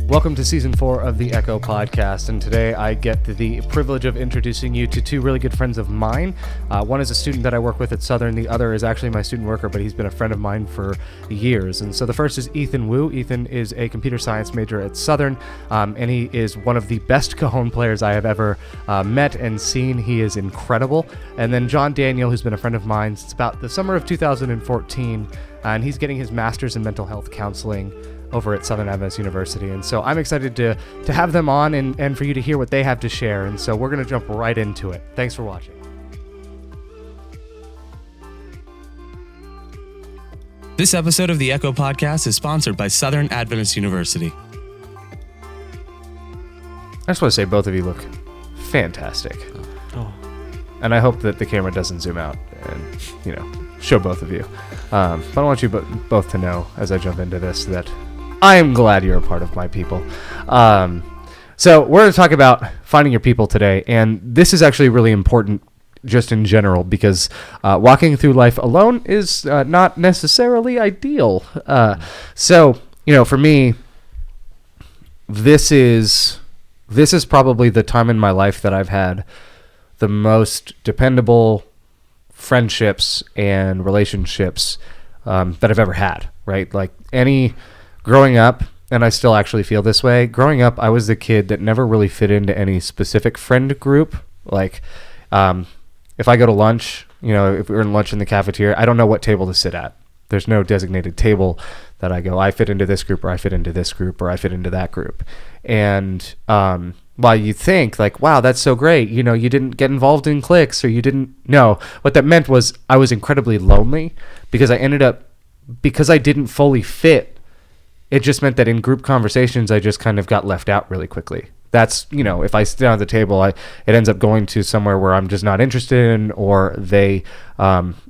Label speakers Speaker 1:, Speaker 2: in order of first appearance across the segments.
Speaker 1: Welcome to Season 4 of the Echo Podcast, and today I get the privilege of introducing you to two really good friends of mine. One is a student that I work with at Southern, the other is actually my student worker, but he's been a friend of mine for years. And so the first is Ethan Wu. Ethan is a computer science major at Southern, and he is one of the best cajon players I have ever met and seen. He is incredible. And then Jon Daniel, who's been a friend of mine since about the summer of 2014, and he's getting his master's in mental health counseling over at Southern Adventist University. And so I'm excited to have them on and for you to hear what they have to share. And so we're going to jump right into it. Thanks for watching.
Speaker 2: This episode of the Echo Podcast is sponsored by Southern Adventist University.
Speaker 1: I just want to say both of you look fantastic. Oh. And I hope that the camera doesn't zoom out and, show both of you. But I want you both to know as I jump into this that I am glad you're a part of my people. So we're going to talk about finding your people today. And this is actually really important just in general because walking through life alone is not necessarily ideal. So, for me, this is probably the time in my life that I've had the most dependable friendships and relationships that I've ever had, right? Like growing up, and I still actually feel this way, growing up, I was the kid that never really fit into any specific friend group. Like, if I go to lunch, if we're in lunch in the cafeteria, I don't know what table to sit at. There's no designated table that I go, I fit into this group, or I fit into this group, or I fit into that group. And while you think like, wow, that's so great, you didn't get involved in cliques, or you didn't know, what that meant was I was incredibly lonely because because I didn't fully fit. It just meant that in group conversations, I just kind of got left out really quickly. That's, if I sit down at the table, it ends up going to somewhere where I'm just not interested in, or it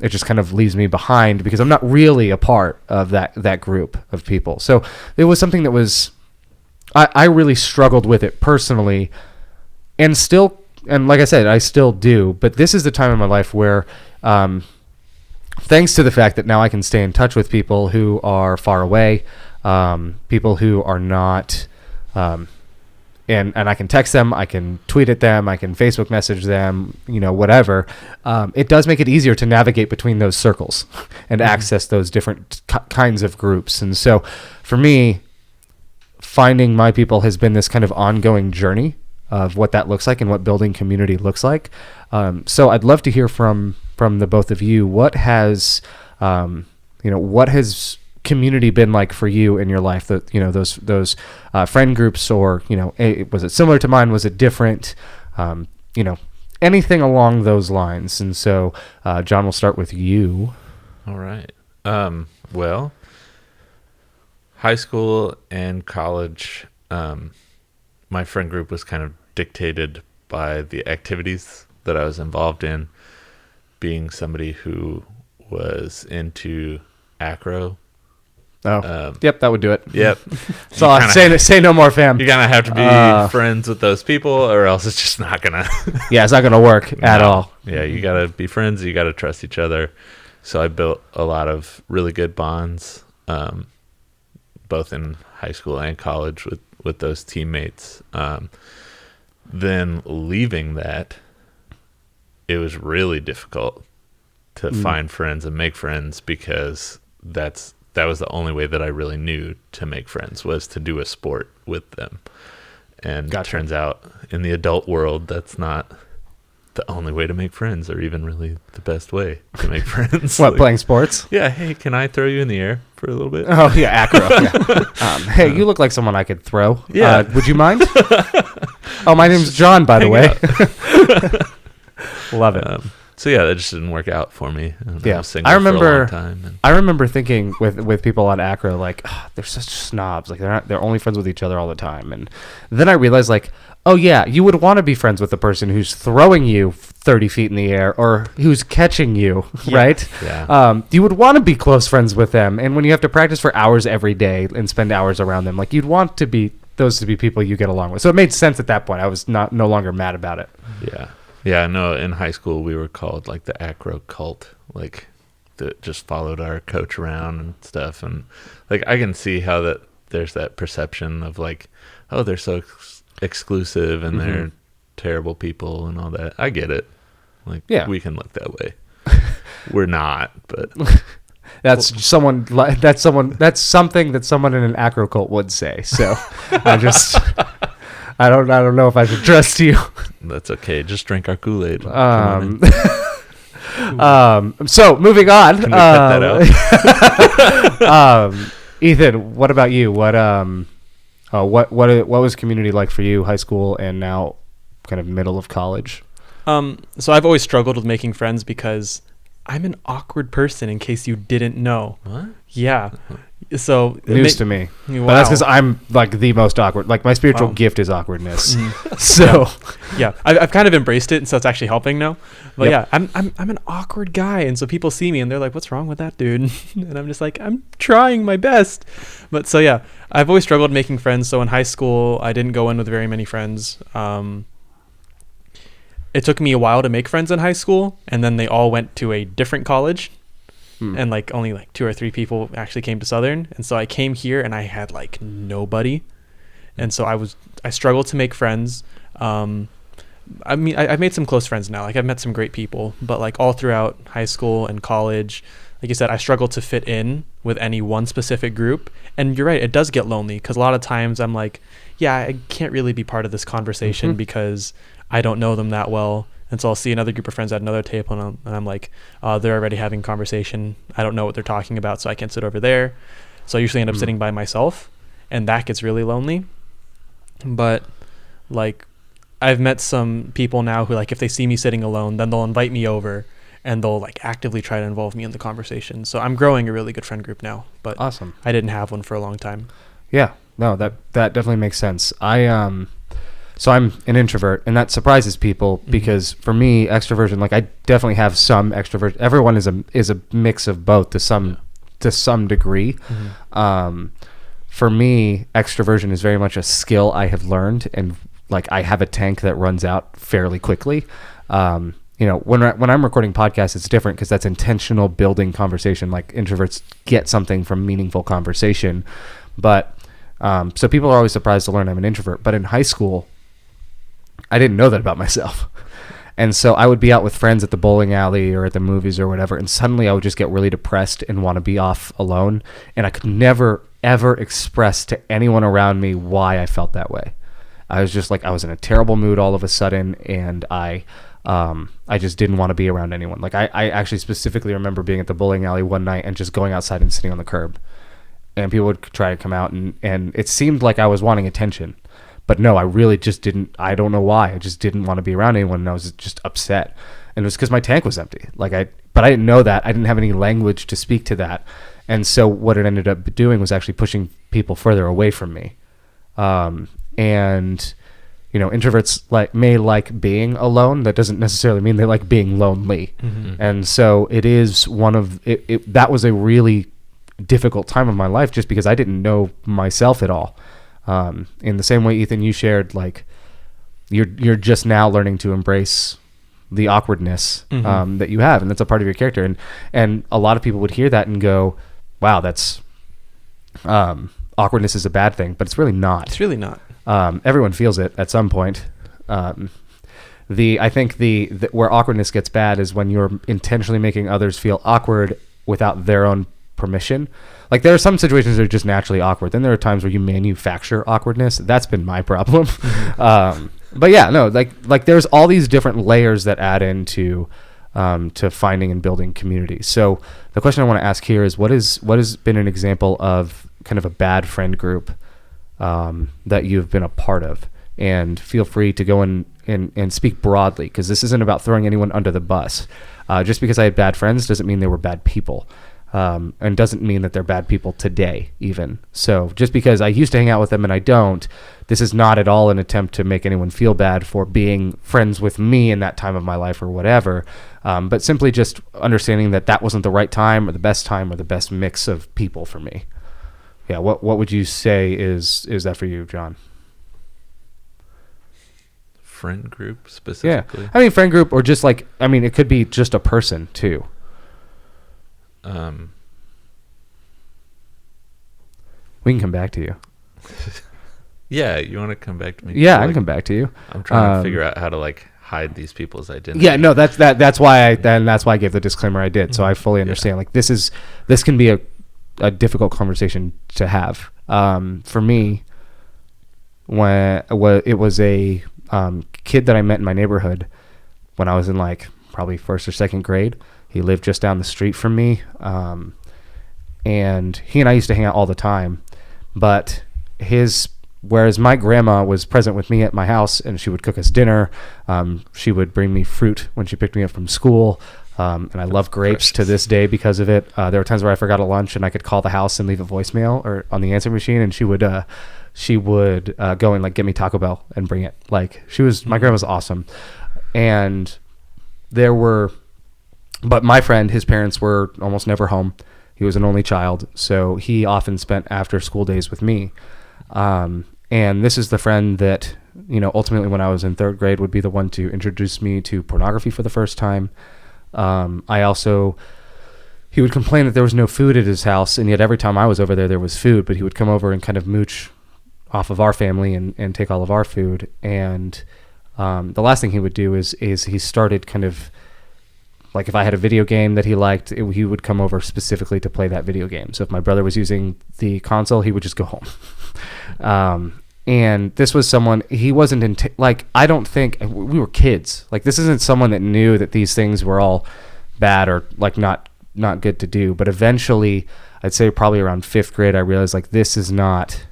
Speaker 1: just kind of leaves me behind because I'm not really a part of that group of people. So it was something that was, I really struggled with it personally, and like I said, I still do, but this is the time in my life where, thanks to the fact that now I can stay in touch with people who are far away, people who are not, and I can text them, I can tweet at them, I can Facebook message them, whatever. It does make it easier to navigate between those circles and access those different kinds of groups. And so for me, finding my people has been this kind of ongoing journey of what that looks like and what building community looks like. So I'd love to hear from the both of you. What has community been like for you in your life? That those friend groups, or was it similar to mine? Was it different? Anything along those lines. And so, Jon, we'll start with you.
Speaker 3: All right. Well, high school and college, my friend group was kind of dictated by the activities that I was involved in. Being somebody who was into acro.
Speaker 1: Oh, yep, that would do it.
Speaker 3: Yep.
Speaker 1: So say no more, fam.
Speaker 3: You're gonna have to be friends with those people, or else it's just not gonna.
Speaker 1: Yeah, it's not gonna work at all.
Speaker 3: Yeah, you gotta be friends. You gotta trust each other. So I built a lot of really good bonds, both in high school and college with those teammates. Then leaving that, it was really difficult to find friends and make friends, because that was the only way that I really knew to make friends, was to do a sport with them. And It turns out in the adult world, that's not the only way to make friends, or even really the best way to make friends.
Speaker 1: What, playing sports?
Speaker 3: Yeah. Hey, can I throw you in the air for a little bit?
Speaker 1: Oh, yeah, acro. Yeah. Hey, you look like someone I could throw.
Speaker 3: Yeah.
Speaker 1: Would you mind? Oh, my name's Jon, by the way. Love it.
Speaker 3: So yeah, that just didn't work out for me.
Speaker 1: Yeah,
Speaker 3: I
Speaker 1: remember thinking with people on acro, like, they're such snobs. Like they're only friends with each other all the time. And then I realized, like, oh yeah, you would want to be friends with the person who's throwing you 30 feet in the air, or who's catching you, right?
Speaker 3: Yeah.
Speaker 1: You would want to be close friends with them. And when you have to practice for hours every day and spend hours around them, like, you'd want those to be people you get along with. So it made sense at that point. I was no longer mad about it.
Speaker 3: Yeah. Yeah, no, in high school we were called like the acro cult, like that just followed our coach around and stuff. And like, I can see how there's that perception of like, oh, they're so exclusive and they're terrible people and all that. I get it. Like, we can look that way. We're not, but
Speaker 1: that's something that someone in an acro cult would say. So I don't know if I should trust you.
Speaker 3: That's okay. Just drink our Kool-Aid.
Speaker 1: So moving on.
Speaker 3: Can we cut that out?
Speaker 1: Ethan, what about you? What was community like for you, high school and now kind of middle of college?
Speaker 4: So I've always struggled with making friends because I'm an awkward person, in case you didn't know.
Speaker 3: What?
Speaker 4: Yeah. So
Speaker 1: news to me.
Speaker 4: Wow.
Speaker 1: But that's because I'm like the most awkward. Like my spiritual gift is awkwardness. So
Speaker 4: yeah, I've kind of embraced it, and so it's actually helping now. But yeah, I'm an awkward guy, and so people see me and they're like, "What's wrong with that dude?" And I'm just like, "I'm trying my best." But so yeah, I've always struggled making friends. So in high school, I didn't go in with very many friends. It took me a while to make friends in high school, and then they all went to a different college. And like only like 2 or 3 people actually came to Southern, and so I came here and I had like nobody, and so I struggled to make friends. I mean, I've made some close friends now. Like I've met some great people, but like all throughout high school and college, like you said, I struggled to fit in with any one specific group. And you're right, it does get lonely because a lot of times I'm like, yeah, I can't really be part of this conversation because I don't know them that well. And so I'll see another group of friends at another table, and I'm like, they're already having conversation. I don't know what they're talking about, so I can't sit over there. So I usually end up sitting by myself, and that gets really lonely. But like, I've met some people now who, like, if they see me sitting alone, then they'll invite me over, and they'll like actively try to involve me in the conversation. So I'm growing a really good friend group now. But
Speaker 1: awesome.
Speaker 4: I didn't have one for a long time.
Speaker 1: Yeah, no, that definitely makes sense. So I'm an introvert, and that surprises people because for me, extroversion, like I definitely have some extrovert. Everyone is a mix of both to some degree. For me, extroversion is very much a skill I have learned, and like I have a tank that runs out fairly quickly. When I'm recording podcasts, it's different because that's intentional building conversation. Like introverts get something from meaningful conversation, but so people are always surprised to learn I'm an introvert. But in high school, I didn't know that about myself. And so I would be out with friends at the bowling alley or at the movies or whatever, and suddenly I would just get really depressed and want to be off alone. And I could never, ever express to anyone around me why I felt that way. I was just like, I was in a terrible mood all of a sudden, and I just didn't want to be around anyone. Like I actually specifically remember being at the bowling alley one night and just going outside and sitting on the curb. And people would try to come out, and it seemed like I was wanting attention. But no, I really just didn't. I don't know why. I just didn't want to be around anyone, and I was just upset. And it was because my tank was empty. But I didn't know that. I didn't have any language to speak to that. And so what it ended up doing was actually pushing people further away from me. And introverts may like being alone. That doesn't necessarily mean they like being lonely. And so it is that was a really difficult time of my life just because I didn't know myself at all. In the same way, Ethan, you shared, like, you're just now learning to embrace the awkwardness that you have, and that's a part of your character. And a lot of people would hear that and go, wow, that's awkwardness is a bad thing, but it's really not.
Speaker 4: It's really not.
Speaker 1: Everyone feels it at some point. I think where awkwardness gets bad is when you're intentionally making others feel awkward without their own permission. Like there are some situations that are just naturally awkward. Then there are times where you manufacture awkwardness. That's been my problem. But yeah, no, like there's all these different layers that add into to finding and building community. So the question I want to ask here is what has been an example of kind of a bad friend group that you've been a part of? And feel free to go in and speak broadly, because this isn't about throwing anyone under the bus. Just because I had bad friends doesn't mean they were bad people. And doesn't mean that they're bad people today even. So just because I used to hang out with them and I don't, this is not at all an attempt to make anyone feel bad for being friends with me in that time of my life or whatever, but simply just understanding that wasn't the right time or the best time or the best mix of people for me. Yeah, what would you say is that for you, Jon?
Speaker 3: Friend group specifically?
Speaker 1: Yeah, I mean friend group, or just like, I mean it could be just a person too. We can come back to you.
Speaker 3: Yeah, you want to come back to me?
Speaker 1: Yeah, I can come back to you.
Speaker 3: I'm trying to figure out how to like hide these people's identity.
Speaker 1: Yeah, no, that's why I gave the disclaimer I did. So I fully understand. Like this can be a difficult conversation to have. For me, when it was a kid that I met in my neighborhood when I was in like probably first or second grade. He lived just down the street from me, and he and I used to hang out all the time. But whereas my grandma was present with me at my house and she would cook us dinner, she would bring me fruit when she picked me up from school, and I love grapes to this day because of it. There were times where I forgot a lunch and I could call the house and leave a voicemail or on the answer machine, and she would go and like get me Taco Bell and bring it. Like my grandma was awesome. And but my friend, his parents were almost never home. He was an only child, so he often spent after school days with me. And this is the friend that, ultimately when I was in third grade would be the one to introduce me to pornography for the first time. He would complain that there was no food at his house, and yet every time I was over there was food, but he would come over and kind of mooch off of our family and take all of our food. And the last thing he would do is he started kind of, like if I had a video game that he liked, he would come over specifically to play that video game. So if my brother was using the console, he would just go home. And this was someone, he wasn't I don't think, we were kids. Like this isn't someone that knew that these things were all bad or like not good to do. But eventually, I'd say probably around 5th grade, I realized like this is not,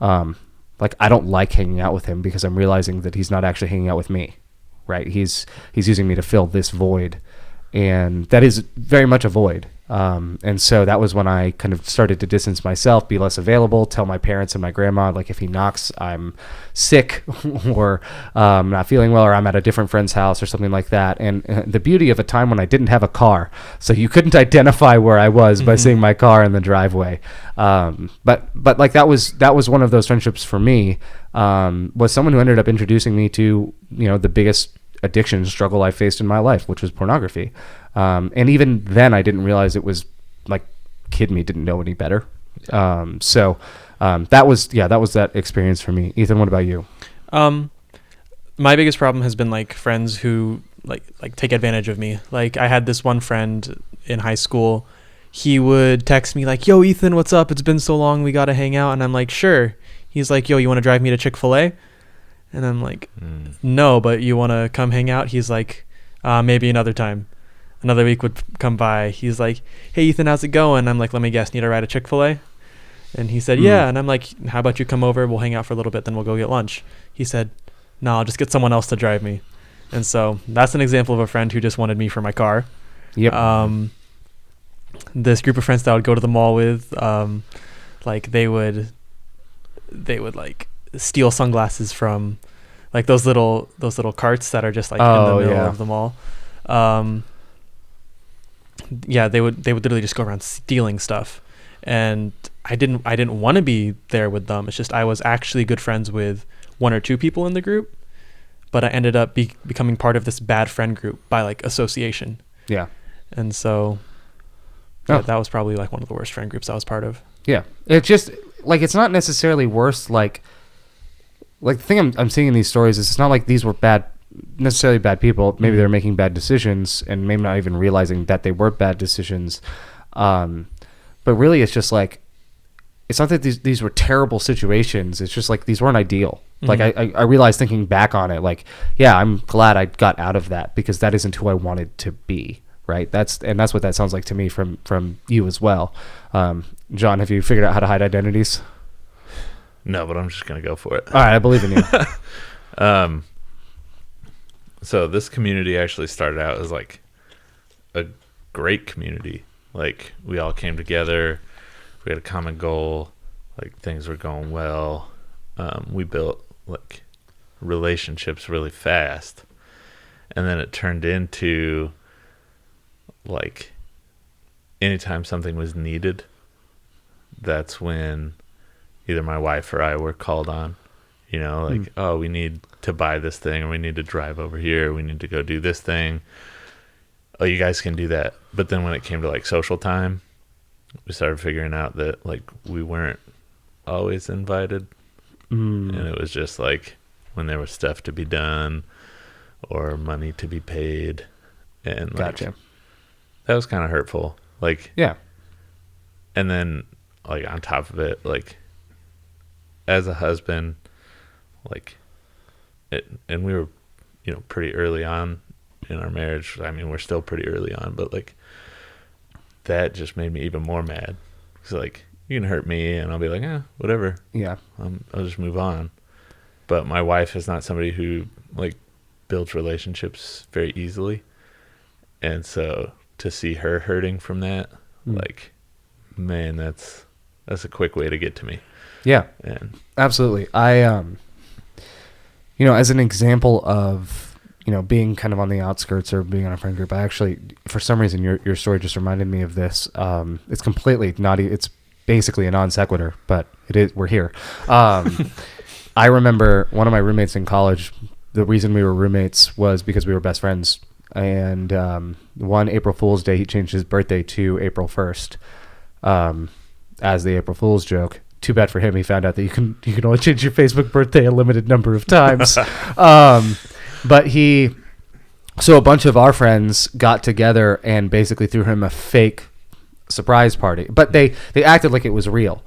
Speaker 1: like I don't like hanging out with him because I'm realizing that he's not actually hanging out with me. Right, he's using me to fill this void, and that is very much a void. And so that was when I kind of started to distance myself, be less available, tell my parents and my grandma, like if he knocks, I'm sick or not feeling well, or I'm at a different friend's house or something like that. And the beauty of a time when I didn't have a car, so you couldn't identify where I was by seeing my car in the driveway. But like that was one of those friendships for me, was someone who ended up introducing me to, the biggest addiction struggle I faced in my life, which was pornography. And even then I didn't realize it was like kid me didn't know any better. So that was that experience for me. Ethan, what about you?
Speaker 4: My biggest problem has been like friends who like take advantage of me. Like I had this one friend in high school. He would text me like, "Yo, Ethan, what's up? It's been so long. We got to hang out." And I'm like, "Sure." He's like, "Yo, you want to drive me to Chick-fil-A?" And I'm like, "No, but you want to come hang out?" He's like, "Maybe another time." Another week would come by. He's like, "Hey, Ethan, how's it going?" I'm like, "Let me guess, need a ride to Chick-fil-A?" And he said, "Yeah." And I'm like, "How about you come over? We'll hang out for a little bit, then we'll go get lunch." He said, "No, I'll just get someone else to drive me." And so that's an example of a friend who just wanted me for my car.
Speaker 1: Yep.
Speaker 4: This group of friends that I would go to the mall with, like they would like steal sunglasses from like those little carts that are just like in the middle of the mall. They would literally just go around stealing stuff, and I didn't want to be there with them. It's just I was actually good friends with 1 or 2 people in the group, but I ended up becoming part of this bad friend group by like association. Yeah. And so that was probably like one of the worst friend groups I was part of.
Speaker 1: Yeah. It's just like, it's not necessarily worse. Like the thing I'm seeing in these stories is it's not like these were necessarily bad people. Maybe they're making bad decisions and maybe not even realizing that they were bad decisions. But really it's just like, it's not that these were terrible situations. It's just like, these weren't ideal. Like I realized thinking back on it, like, yeah, I'm glad I got out of that because that isn't who I wanted to be. Right. That's what that sounds like to me from you as well. John, have you figured out how to hide identities?
Speaker 3: No, but I'm just going to go for it.
Speaker 1: All right. I believe in you.
Speaker 3: So this community actually started out as like a great community. Like we all came together. We had a common goal. Like things were going well. We built like relationships really fast. And then it turned into like anytime something was needed, that's when either my wife or I were called on, oh, we need to buy this thing, or we need to drive over here, we need to go do this thing. Oh, you guys can do that. But then when it came to like social time, we started figuring out that like we weren't always invited, and it was just like when there was stuff to be done or money to be paid, and like,
Speaker 1: Gotcha.
Speaker 3: that was kind of hurtful. Like,
Speaker 1: Yeah.
Speaker 3: and then like on top of it, like as a husband, like and we were, you know, pretty early on in our marriage. I mean, we're still pretty early on, but like that just made me even more mad. Cause like you can hurt me and I'll be like, whatever.
Speaker 1: Yeah.
Speaker 3: I'll just move on. But my wife is not somebody who like builds relationships very easily. And so to see her hurting from that, like, man, that's a quick way to get to me.
Speaker 1: Yeah.
Speaker 3: And
Speaker 1: Absolutely. I, you know, as an example of, you know, being kind of on the outskirts or being on a friend group, I actually, for some reason, your story just reminded me of this. It's completely not, it's basically a non sequitur, but it is, we're here. I remember one of my roommates in college, the reason we were roommates was because we were best friends. And one April Fool's Day, he changed his birthday to April 1st as the April Fool's joke. Too bad for him. He found out that you can only change your Facebook birthday a limited number of times. But so a bunch of our friends got together and basically threw him a fake surprise party. But they acted like it was real.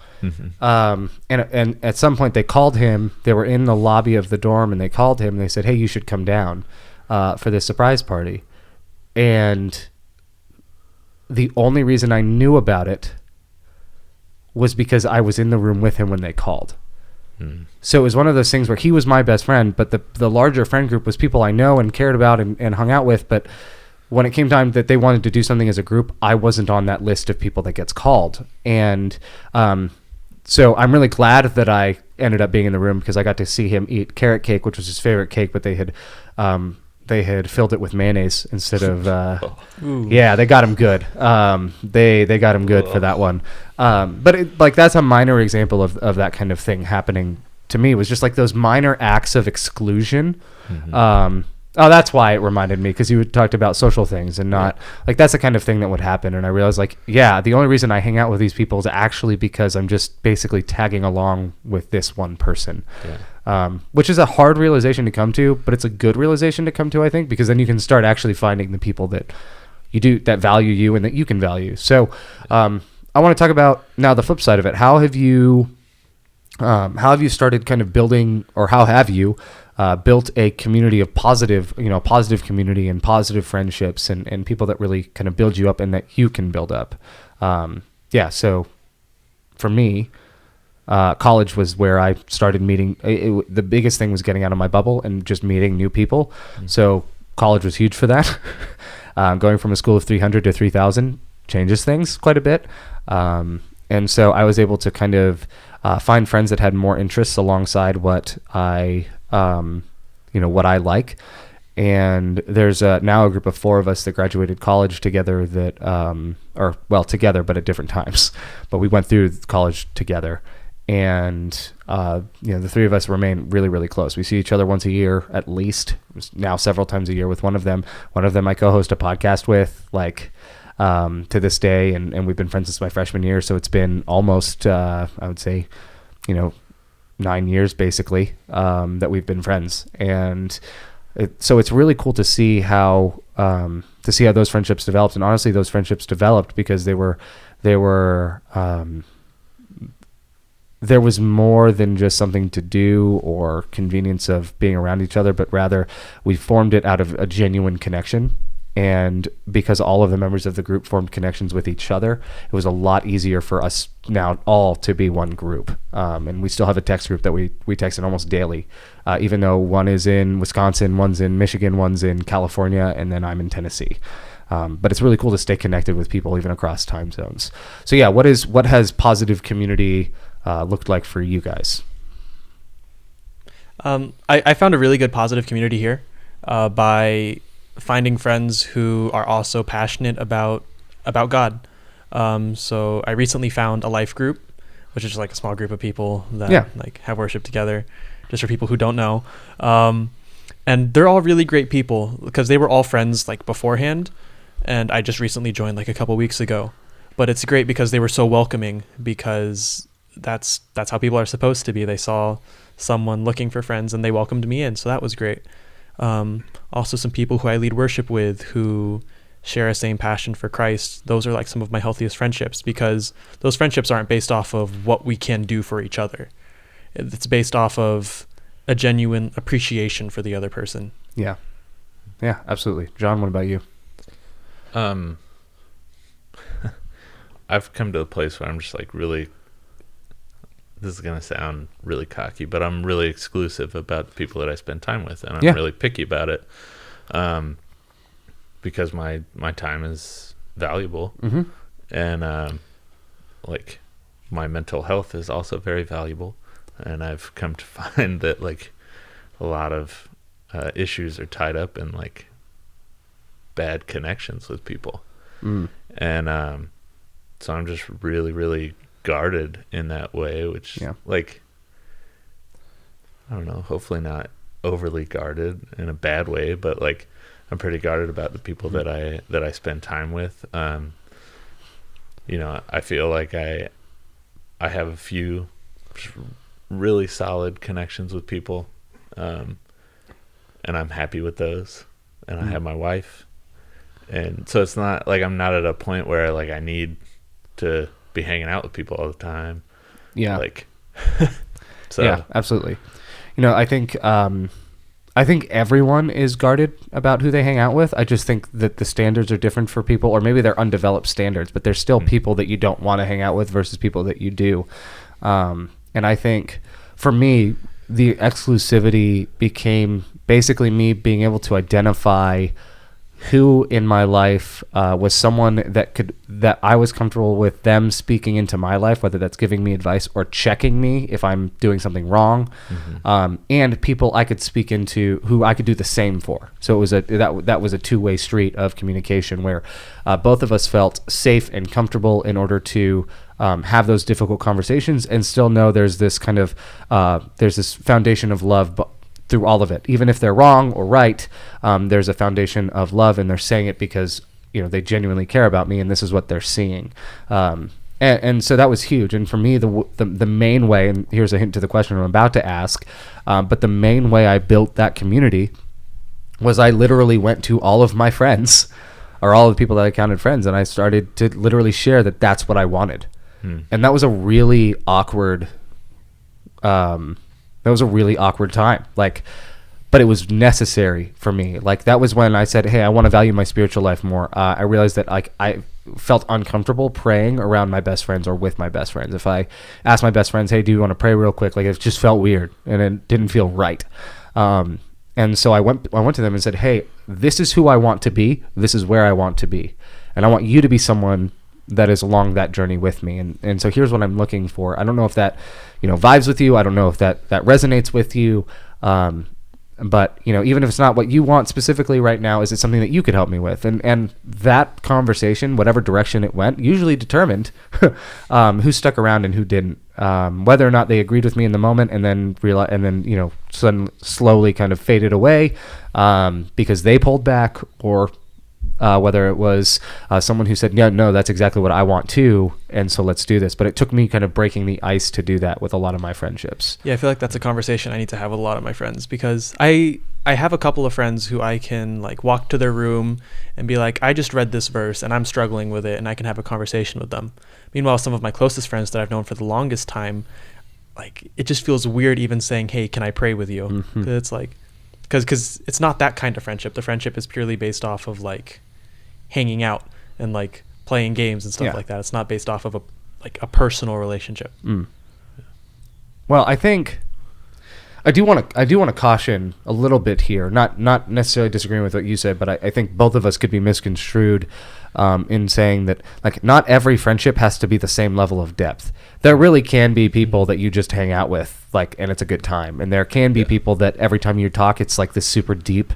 Speaker 1: And at some point they called him. They were in the lobby of the dorm and they called him and they said, "Hey, you should come down for this surprise party." And the only reason I knew about it was because I was in the room with him when they called. So it was one of those things where he was my best friend, but the larger friend group was people I know and cared about and hung out with. But when it came time that they wanted to do something as a group, I wasn't on that list of people that gets called. And so I'm really glad that I ended up being in the room because I got to see him eat carrot cake, which was his favorite cake, but they had filled it with mayonnaise instead of yeah, they got him good. They got him good for that one. But like that's a minor example of that kind of thing happening to me. It was just like those minor acts of exclusion. That's why it reminded me, because you had talked about social things and not like that's the kind of thing that would happen. And I realized like, yeah, the only reason I hang out with these people is actually because I'm just basically tagging along with this one person. Which is a hard realization to come to, but it's a good realization to come to, I think, because then you can start actually finding the people that you do, that value you and that you can value. So I want to talk about now the flip side of it. How have you started kind of building, or how have you built a community of positive community and positive friendships and people that really kind of build you up and that you can build up? So for me, college was where I started meeting. The biggest thing was getting out of my bubble and just meeting new people. So college was huge for that. Going from a school of 300 to 3,000 changes things quite a bit. And so I was able to kind of find friends that had more interests alongside what I like. And there's now a group of 4 of us that graduated college together that, together, but at different times. But we went through college together. And, the 3 of us remain really, really close. We see each other once a year, at least, now several times a year with one of them. One of them I co-host a podcast with, to this day. And we've been friends since my freshman year. So it's been almost, I would say, 9 years basically, that we've been friends. And so it's really cool to see how those friendships developed. And honestly, those friendships developed because there was more than just something to do or convenience of being around each other, but rather we formed it out of a genuine connection. And because all of the members of the group formed connections with each other, it was a lot easier for us now all to be one group. And we still have a text group that we text in almost daily, even though one is in Wisconsin, one's in Michigan, one's in California, and then I'm in Tennessee. But it's really cool to stay connected with people even across time zones. So yeah, what has positive community looked like for you guys?
Speaker 4: I found a really good positive community here by finding friends who are also passionate about God. So I recently found a life group, which is like a small group of people that have worship together, just for people who don't know. And they're all really great people because they were all friends beforehand. And I just recently joined a couple weeks ago. But it's great because they were so welcoming, because that's how people are supposed to be. They saw someone looking for friends and they welcomed me in, so that was great. Also some people who I lead worship with who share a same passion for Christ. Those are like some of my healthiest friendships, because those friendships aren't based off of what we can do for each other. It's based off of a genuine appreciation for the other person.
Speaker 1: Yeah, absolutely. John, what about you?
Speaker 3: I've come to a place where I'm just like really, this is going to sound really cocky, but I'm really exclusive about the people that I spend time with, and I'm really picky about it, because my time is valuable, and like my mental health is also very valuable, and I've come to find that like a lot of issues are tied up in like bad connections with people, and so I'm just really, really guarded in that way, which like, I don't know, hopefully not overly guarded in a bad way, but like I'm pretty guarded about the people that I spend time with. You know, I feel like I have a few really solid connections with people, and I'm happy with those, and I have my wife, and so it's not like I'm not at a point where like I need to be hanging out with people all the time. Yeah. Like, so.
Speaker 1: Yeah, absolutely. You know, I think everyone is guarded about who they hang out with. I just think that the standards are different for people, or maybe they're undeveloped standards, but there's still people that you don't want to hang out with versus people that you do. And I think for me, the exclusivity became basically me being able to identify who in my life was someone that I was comfortable with them speaking into my life, whether that's giving me advice or checking me if I'm doing something wrong, and people I could speak into who I could do the same for. So it was that was a two-way street of communication where both of us felt safe and comfortable in order to have those difficult conversations and still know there's this kind of there's this foundation of love through all of it. Even if they're wrong or right, there's a foundation of love, and they're saying it because, you know, they genuinely care about me, and this is what they're seeing. And so that was huge. And for me, the main way, and here's a hint to the question I'm about to ask, but the main way I built that community was I literally went to all of my friends, or all of the people that I counted friends, and I started to literally share that that's what I wanted. And that was a really awkward time, like, but it was necessary for me. Like, that was when I said, hey, I want to value my spiritual life more. I realized that like I felt uncomfortable praying around my best friends or with my best friends. If I asked my best friends, hey, do you want to pray real quick? Like, it just felt weird and it didn't feel right. And so I went to them and said, hey, this is who I want to be. This is where I want to be. And I want you to be someone that is along that journey with me. And so here's what I'm looking for. I don't know if that, you know, vibes with you. I don't know if that resonates with you. But, you know, even if it's not what you want specifically right now, is it something that you could help me with? And that conversation, whatever direction it went, usually determined who stuck around and who didn't. Whether or not they agreed with me in the moment and then you know, slowly kind of faded away because they pulled back, or whether it was someone who said, no, that's exactly what I want too, and so let's do this. But it took me kind of breaking the ice to do that with a lot of my friendships.
Speaker 4: Yeah, I feel like that's a conversation I need to have with a lot of my friends, because I have a couple of friends who I can like walk to their room and be like, I just read this verse and I'm struggling with it, and I can have a conversation with them. Meanwhile, some of my closest friends that I've known for the longest time, like, it just feels weird even saying, hey, can I pray with you? It's like, because it's not that kind of friendship. The friendship is purely based off of like hanging out and like playing games and stuff like that. It's not based off of a personal relationship.
Speaker 1: Well, I think I do want to caution a little bit here, not necessarily disagreeing with what you said, but I think both of us could be misconstrued in saying that like not every friendship has to be the same level of depth. There really can be people that you just hang out with, like, and it's a good time, and there can be people that every time you talk, it's like this super deep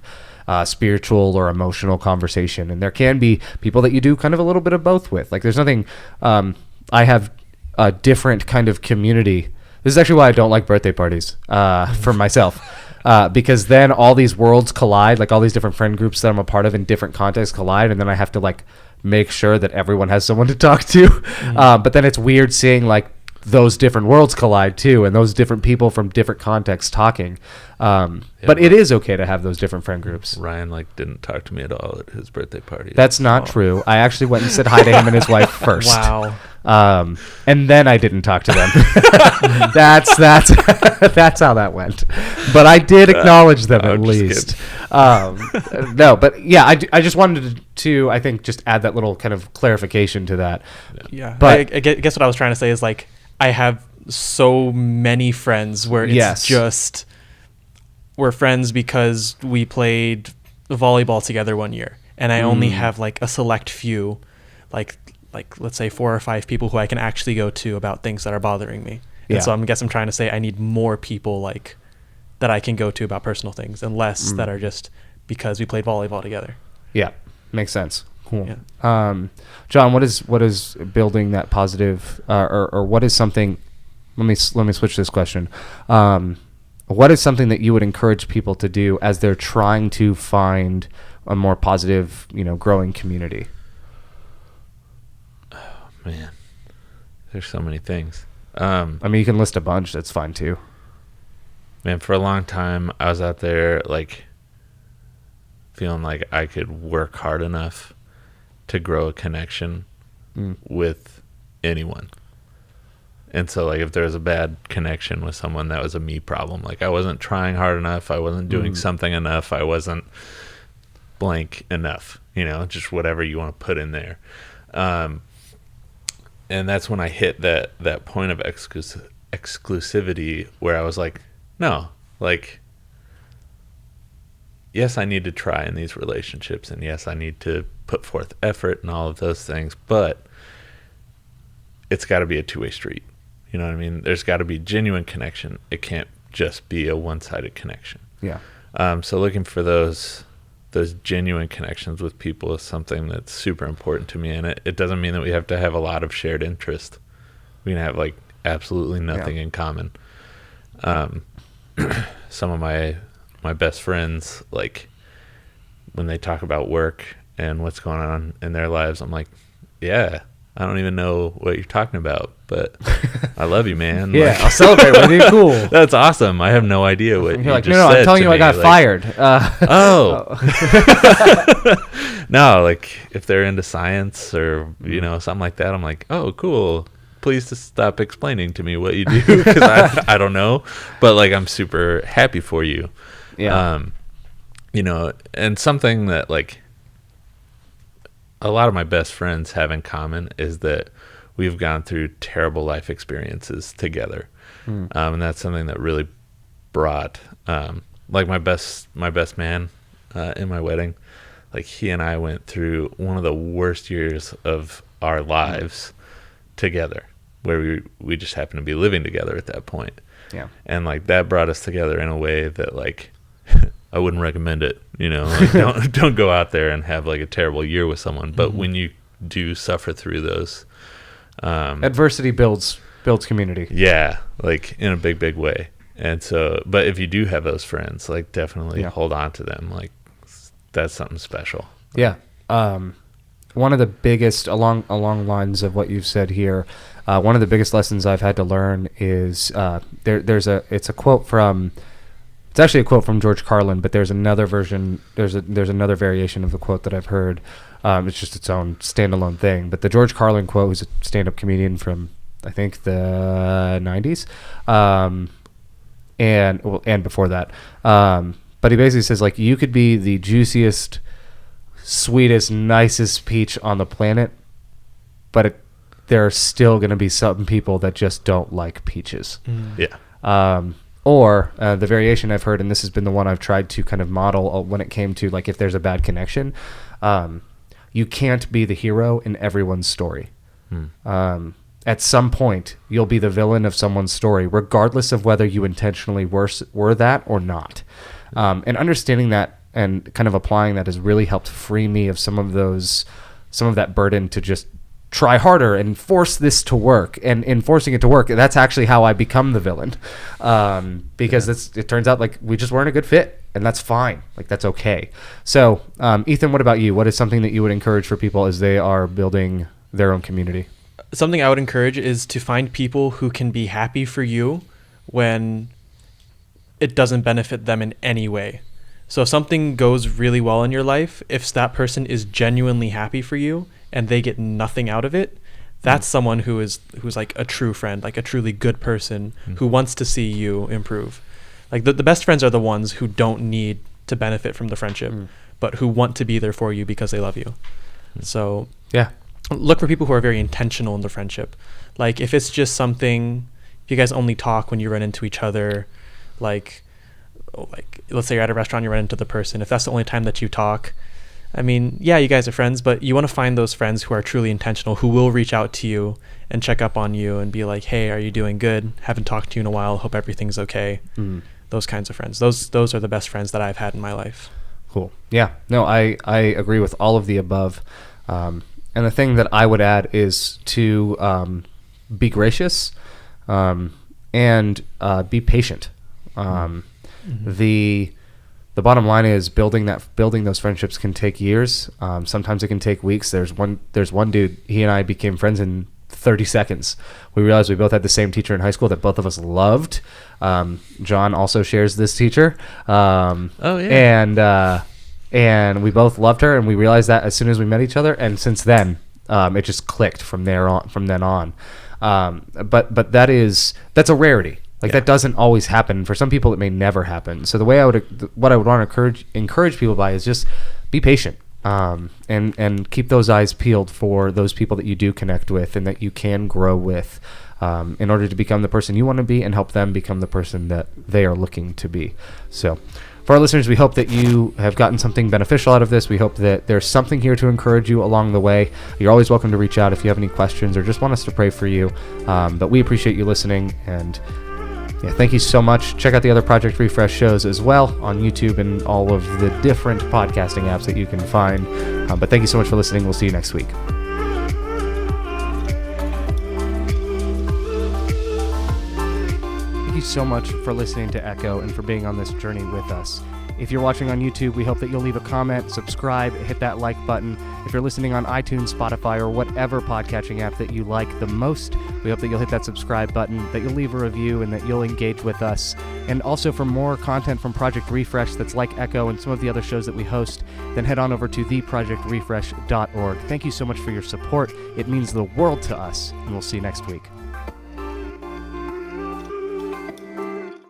Speaker 1: spiritual or emotional conversation, and there can be people that you do kind of a little bit of both with. Like, there's nothing. I have a different kind of community. This is actually why I don't like birthday parties for myself, because then all these worlds collide, like all these different friend groups that I'm a part of in different contexts collide, and then I have to like make sure that everyone has someone to talk to. But then it's weird seeing like those different worlds collide too, and those different people from different contexts talking. But it is okay to have those different friend groups.
Speaker 3: Ryan like didn't talk to me at all at his birthday party.
Speaker 1: That's not true. I actually went and said hi to him and his wife first.
Speaker 4: Wow.
Speaker 1: And then I didn't talk to them. that's that's how that went. But I did acknowledge them at least. No, but yeah, I just wanted to I think just add that little kind of clarification to that.
Speaker 4: Yeah.
Speaker 1: But
Speaker 4: I guess what I was trying to say is like I have so many friends where it's just we're friends because we played volleyball together one year, and I only have like a select few, like let's say 4 or 5 people who I can actually go to about things that are bothering me. And so I'm trying to say I need more people like that I can go to about personal things, and less that are just because we played volleyball together.
Speaker 1: Yeah, makes sense. Cool.
Speaker 4: Yeah.
Speaker 1: John, what is building that positive, or what is something? Let me switch this question. What is something that you would encourage people to do as they're trying to find a more positive, growing community?
Speaker 3: Oh man, there's so many things.
Speaker 1: I mean, you can list a bunch. That's fine too.
Speaker 3: Man, for a long time, I was out there like feeling like I could work hard enough to grow a connection with anyone. And so like if there was a bad connection with someone, that was a me problem. Like I wasn't trying hard enough. I wasn't doing something enough. I wasn't blank enough, just whatever you want to put in there. And that's when I hit that point of exclusivity where I was like, no, like, yes, I need to try in these relationships, and yes, I need to put forth effort and all of those things, but it's got to be a two-way street. You know what I mean? There's got to be genuine connection. It can't just be a one-sided connection.
Speaker 1: Yeah.
Speaker 3: So looking for those genuine connections with people is something that's super important to me, and it doesn't mean that we have to have a lot of shared interest. We can have like absolutely nothing in common. Some of my best friends, like when they talk about work and what's going on in their lives, I'm like, yeah, I don't even know what you're talking about, but I love you, man.
Speaker 1: Yeah,
Speaker 3: like,
Speaker 1: I'll celebrate with you. Cool.
Speaker 3: That's awesome. I have no idea what
Speaker 1: you're like,
Speaker 3: just
Speaker 1: no,
Speaker 3: said
Speaker 1: I'm telling
Speaker 3: to
Speaker 1: you, I
Speaker 3: me.
Speaker 1: got
Speaker 3: Like,
Speaker 1: fired.
Speaker 3: No, like if they're into science or something like that, I'm like, oh, cool. Please just stop explaining to me what you do, because I don't know, but like I'm super happy for you.
Speaker 1: Yeah.
Speaker 3: And something that like a lot of my best friends have in common is that we've gone through terrible life experiences together. And that's something that really brought, like my best man in my wedding, like he and I went through one of the worst years of our lives together, where we just happened to be living together at that point.
Speaker 1: Yeah.
Speaker 3: And like that brought us together in a way that like I wouldn't recommend it, like don't go out there and have like a terrible year with someone. But when you do suffer through those,
Speaker 1: adversity builds community.
Speaker 3: Yeah, like in a big way. And so, but if you do have those friends, like definitely hold on to them. Like that's something special.
Speaker 1: Yeah. One of the biggest along lines of what you've said here, one of the biggest lessons I've had to learn is it's actually a quote from George Carlin, but there's another version. There's another variation of the quote that I've heard. It's just its own standalone thing. But the George Carlin quote, who's a stand-up comedian from I think the 90s, and before that. But he basically says like you could be the juiciest, sweetest, nicest peach on the planet, but there are still going to be some people that just don't like peaches.
Speaker 3: Yeah.
Speaker 1: Or the variation I've heard, and this has been the one I've tried to kind of model when it came to like if there's a bad connection, you can't be the hero in everyone's story. At some point, you'll be the villain of someone's story, regardless of whether you intentionally were that or not. And understanding that and kind of applying that has really helped free me of some of that burden to just try harder and force this to work, and in forcing it to work, that's actually how I become the villain, because it turns out like we just weren't a good fit, and that's fine, like that's okay. So Ethan, what about you? What is something that you would encourage for people as they are building their own community?
Speaker 4: Something I would encourage is to find people who can be happy for you when it doesn't benefit them in any way. So if something goes really well in your life, if that person is genuinely happy for you and they get nothing out of it, that's someone who's like a true friend, like a truly good person who wants to see you improve. Like the best friends are the ones who don't need to benefit from the friendship, but who want to be there for you because they love you. So
Speaker 1: Yeah.
Speaker 4: look for people who are very intentional in the friendship. Like if it's just something, if you guys only talk when you run into each other, like let's say you're at a restaurant, you run into the person, if that's the only time that you talk, I mean, yeah, you guys are friends, but you want to find those friends who are truly intentional, who will reach out to you and check up on you and be like, hey, are you doing good? Haven't talked to you in a while. Hope everything's okay. Those kinds of friends. Those are the best friends that I've had in my life.
Speaker 1: Cool. Yeah. No, I agree with all of the above. And the thing that I would add is to be gracious and be patient. The bottom line is building those friendships can take years. Sometimes it can take weeks. There's one dude, he and I became friends in 30 seconds. We realized we both had the same teacher in high school that both of us loved. Jon also shares this teacher. And we both loved her, and we realized that as soon as we met each other, and since then it just clicked from then on. But that's a rarity. Like that doesn't always happen. For some people, it may never happen. So what I would want to encourage people by is just be patient, and keep those eyes peeled for those people that you do connect with and that you can grow with, in order to become the person you want to be and help them become the person that they are looking to be. So for our listeners, we hope that you have gotten something beneficial out of this. We hope that there's something here to encourage you along the way. You're always welcome to reach out if you have any questions or just want us to pray for you. But we appreciate you listening, and yeah, thank you so much. Check out the other Project Refresh shows as well on YouTube and all of the different podcasting apps that you can find. But thank you so much for listening. We'll see you next week. Thank you so much for listening to Echo and for being on this journey with us. If you're watching on YouTube, we hope that you'll leave a comment, subscribe, hit that like button. If you're listening on iTunes, Spotify, or whatever podcatching app that you like the most, we hope that you'll hit that subscribe button, that you'll leave a review, and that you'll engage with us. And also for more content from Project Refresh that's like Echo and some of the other shows that we host, then head on over to theprojectrefresh.org. Thank you so much for your support. It means the world to us, and we'll see you next week.